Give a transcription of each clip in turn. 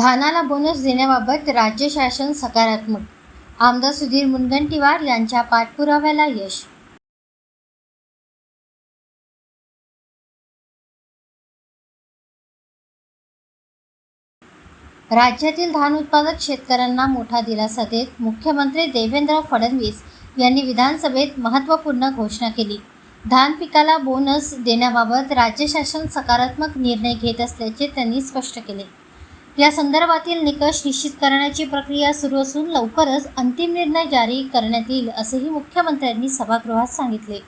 धानाला bonus देण्याबाबत राज्य शासन सकारात्मक, आमदार सुधीर मुनगंटीवार यांच्या पाठपुराव्याला यश. राज्यातील धान उत्पादक शेतकऱ्यांना मोठा दिलासा देत मुख्यमंत्री देवेंद्र फडणवीस यांनी विधानसभेत महत्त्वपूर्ण घोषणा केली. धान पिकाला बोनस देण्याबाबत राज्य शासन सकारात्मक निर्णय घेत असल्याचे त्यांनी स्पष्ट केले. या संदर्भातील निकष निश्चित करण्याची प्रक्रिया सुरू असून लवकरच अंतिम निर्णय जारी करण्यात येईल असेही मुख्यमंत्र्यांनी सभागृहात सांगितले.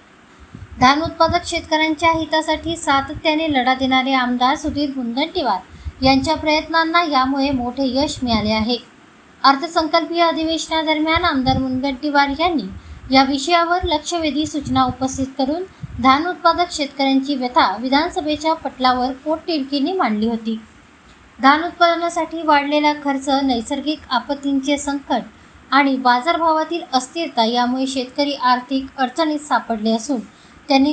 धान उत्पादक शेतकऱ्यांच्या हितासाठी सातत्याने लढा देणारे आमदार सुधीर मुनगंटीवार यांच्या प्रयत्नांना यामुळे मोठे यश मिळाले आहे. अर्थसंकल्पीय अधिवेशनादरम्यान आमदार मुनगंटीवार यांनी या विषयावर लक्षवेधी सूचना उपस्थित करून धान उत्पादक शेतकऱ्यांची व्यथा विधानसभेच्या पटलावर पोटतिडकीने मांडली होती. धान उत्पादनासाठी वाढलेला खर्च, नैसर्गिक आपत्तींचे संकट आणि बाजारभावातील अस्थिरता यामुळे शेतकरी आर्थिक अडचणीत सापडले असून त्यांना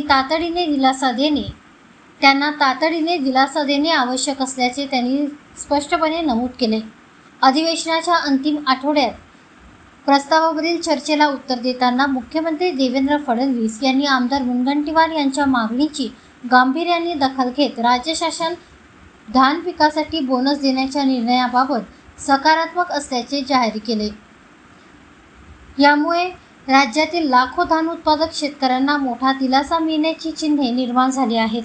तातडीने दिलासा देणे आवश्यक असल्याचे त्यांनी स्पष्टपणे नमूद केले. अधिवेशनाच्या अंतिम आठवड्यात प्रस्तावावरील चर्चेला उत्तर देताना मुख्यमंत्री देवेंद्र फडणवीस यांनी आमदार मुनगंटीवार यांच्या मागणीची गांभीर्याने दखल घेत राज्य शासन धान पिकासाठी बोनस देण्याच्या निर्णयाबाबत सकारात्मक असल्याचे जाहीर केले. यामुळे राज्यातील लाखो धान उत्पादक शेतकऱ्यांना मोठा दिलासा मिळण्याची चिन्हे निर्माण झाली आहेत.